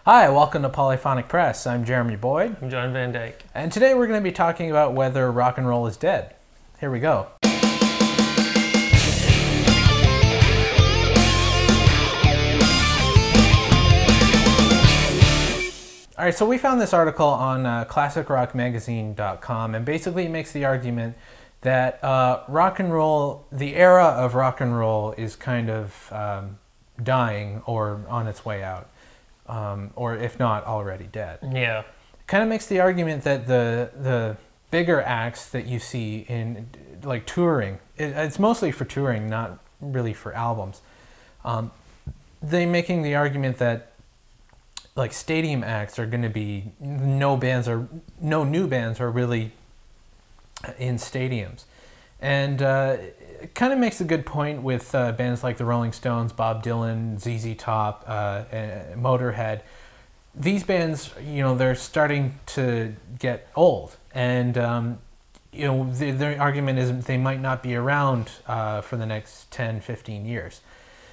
Hi, welcome to Polyphonic Press. I'm Jeremy Boyd. I'm John Van Dyke. And today we're going to be talking about whether rock and roll is dead. Here we go. All right, so we found this article on classicrockmagazine.com, and basically it makes the argument that rock and roll, the era of rock and roll is kind of dying or on its way out. Or if not already dead. Yeah. Kind of makes the argument that the bigger acts that you see in like touring, it's mostly for touring, not really for albums. They making the argument that like stadium acts are going to be no new bands are really in stadiums, and it kind of makes a good point with bands like the Rolling Stones, Bob Dylan, ZZ Top, Motorhead. These bands, you know, they're starting to get old, and you know, their argument is they might not be around for the next 10, 15 years.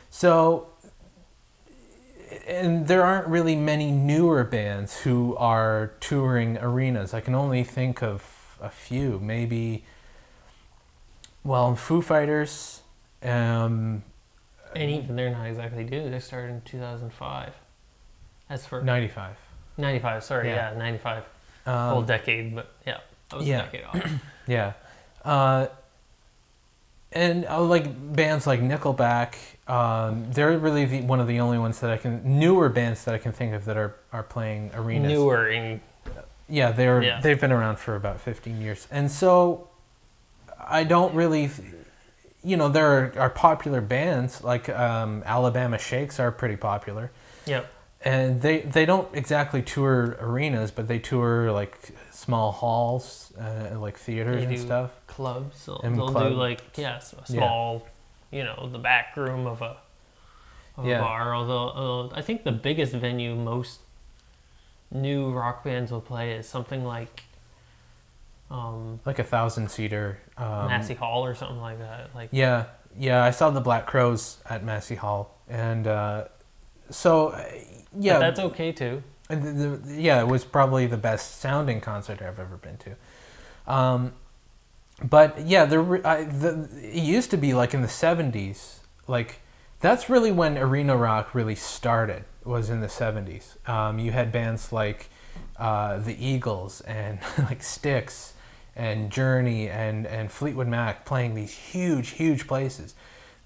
So, and there aren't really many newer bands who are touring arenas. I can only think of a few, maybe. Well, Foo Fighters, and even they're not exactly new. They started in 2005. That's for 95. 95. Sorry, yeah 95. Whole decade, but yeah, that was a decade off. Yeah, and like bands like Nickelback, they're really one of the only ones that newer bands that I can think of that are playing arenas. Newer in. Yeah, they've been around for about 15 years, and so. I don't really, you know, there are popular bands like Alabama Shakes are pretty popular. Yep. And they don't exactly tour arenas, but they tour like small halls, like theaters and stuff. Clubs. They'll do like a small, you know, the back room of a bar. Although I think the biggest venue most new rock bands will play is something like 1,000-seater Massey Hall or something like that. Like yeah, I saw the Black Crowes at Massey Hall, and so yeah, but that's okay too. Yeah, it was probably the best sounding concert I've ever been to. But yeah, it used to be like in the 70s. Like that's really when arena rock really started. Was in the 70s. You had bands like the Eagles and like Styx and Journey and Fleetwood Mac playing these huge places.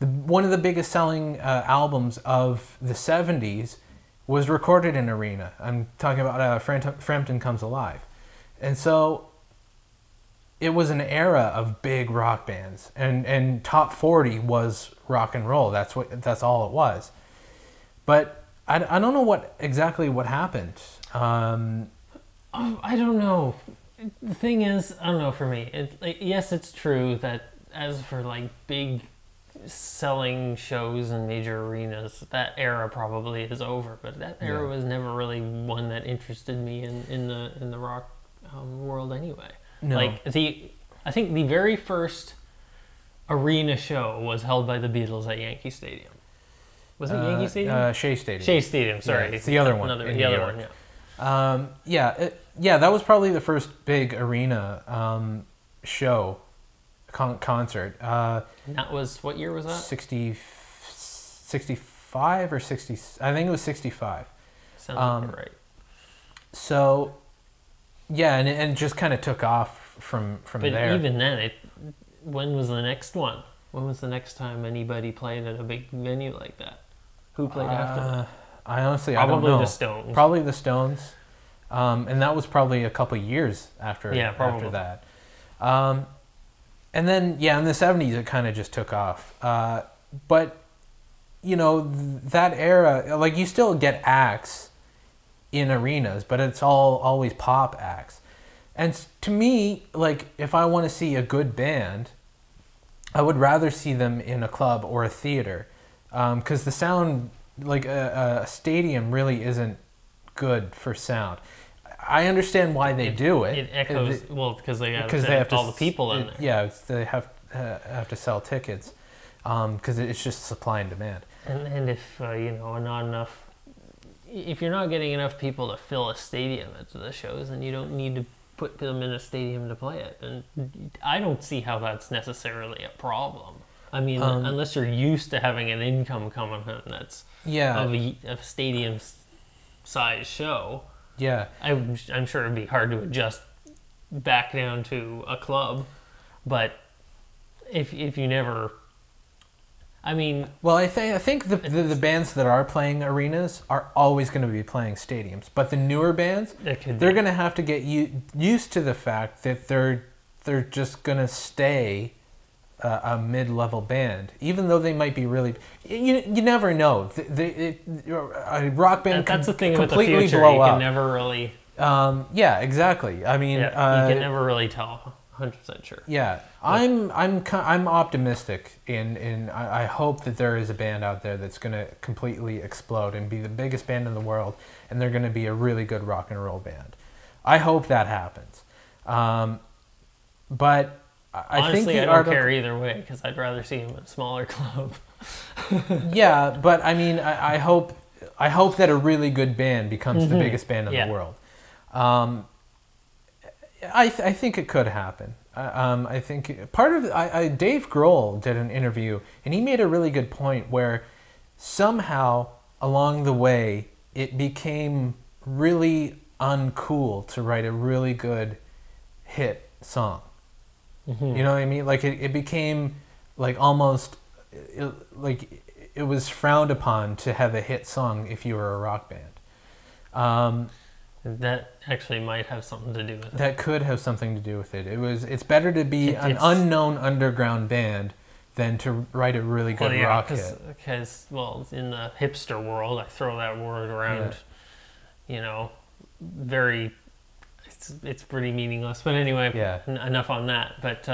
One of the biggest selling albums of the 70s was recorded in arena. I'm talking about Frampton Comes Alive. And so it was an era of big rock bands, and Top 40 was rock and roll. That's all it was. But I don't know exactly what happened. I don't know. The thing is, I don't know, for me, yes, it's true that as for like big selling shows in major arenas, that era probably is over, but that era was never really one that interested me in the rock world anyway. No. Like I think the very first arena show was held by the Beatles at Yankee Stadium. Was it Yankee Stadium? Shea Stadium. Shea Stadium, sorry. Yeah, it's the other one. The other one, yeah. Yeah, that was probably the first big arena show, concert. That was, what year was that? 65 or 60, I think it was 65. Sounds about right. So, yeah, and it just kind of took off from there. But even then, when was the next one? When was the next time anybody played at a big venue like that? Who played after that? I honestly, I don't know. Probably the Stones. Probably the Stones. And that was probably a couple years after that. And then, in the 70s, it kind of just took off. But, you know, that era, like, you still get acts in arenas, but it's always pop acts. And to me, like, if I want to see a good band, I would rather see them in a club or a theater. Because the sound, like, a stadium really isn't good for sound. I understand why they do it. It echoes, because they have to all the people in there. Yeah, they have to sell tickets, because it's just supply and demand. And if not enough if you're not getting enough people to fill a stadium at the shows, then you don't need to put them in a stadium to play it. And I don't see how that's necessarily a problem. I mean, unless you're used to having an income coming in that's of a stadium size show. Yeah. I'm sure it'd be hard to adjust back down to a club, but if you never, I mean, well, I think the bands that are playing arenas are always going to be playing stadiums, but the newer bands, they're going to have to get used to the fact that they're just going to stay a mid-level band, even though they might be really. You never know. A rock band that's the thing completely with the future. blow you up. can never really. Yeah, exactly. I mean, you can never really tell. 100% sure. Yeah, I'm optimistic, and I hope that there is a band out there that's going to completely explode and be the biggest band in the world, and they're going to be a really good rock and roll band. I hope that happens. But honestly, think I don't care either way, because I'd rather see him at a smaller club. Yeah, but I mean, I hope that a really good band becomes the biggest band in the world. I think it could happen. I think part of Dave Grohl did an interview, and he made a really good point where somehow along the way it became really uncool to write a really good hit song. You know what I mean? Like it became like almost like it was frowned upon to have a hit song if you were a rock band. That actually might have something to do with it. That could have something to do with it. It's better to be an unknown underground band than to write a really good rock hit. Because, well, in the hipster world, I throw that word around, very... It's pretty meaningless. But anyway, enough on that. But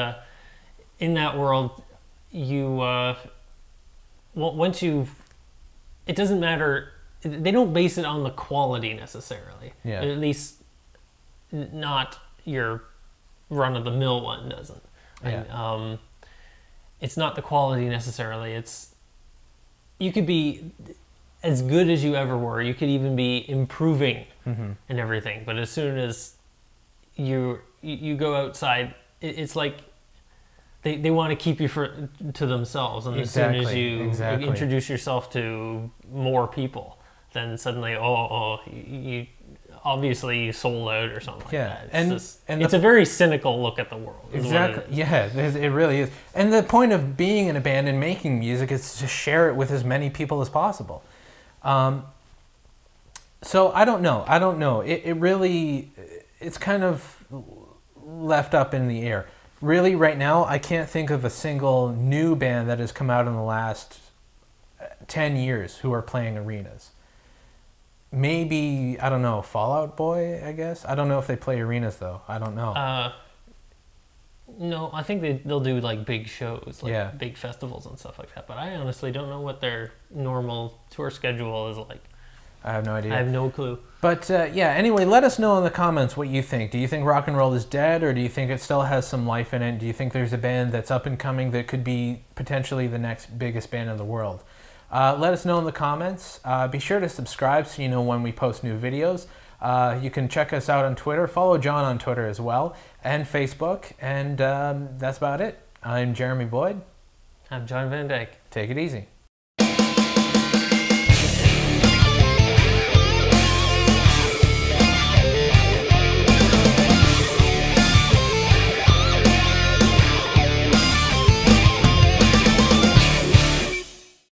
in that world, once you... It doesn't matter... They don't base it on the quality necessarily. Yeah. At least not your run-of-the-mill one doesn't. Yeah. And, it's not the quality necessarily. You could be as good as you ever were. You could even be improving and everything. But as soon as you go outside, it's like they want to keep you to themselves. And as soon as you introduce yourself to more people, then suddenly, you obviously you sold out or something like that. It's a very cynical look at the world. Exactly. Yeah, it really is. And the point of being in a band and making music is to share it with as many people as possible. So I don't know. It really, it's kind of left up in the air. Really, right now, I can't think of a single new band that has come out in the last 10 years who are playing arenas. Maybe, I don't know, Fall Out Boy, I guess? I don't know if they play arenas, though. I don't know. No, I think they'll do, like, big shows, like big festivals and stuff like that. But I honestly don't know what their normal tour schedule is like. I have no idea. I have no clue. But, anyway, let us know in the comments what you think. Do you think rock and roll is dead, or do you think it still has some life in it? Do you think there's a band that's up and coming that could be potentially the next biggest band in the world? Let us know in the comments. Be sure to subscribe so you know when we post new videos. You can check us out on Twitter. Follow John on Twitter as well, and Facebook. And that's about it. I'm Jeremy Boyd. I'm John Van Dyke. Take it easy.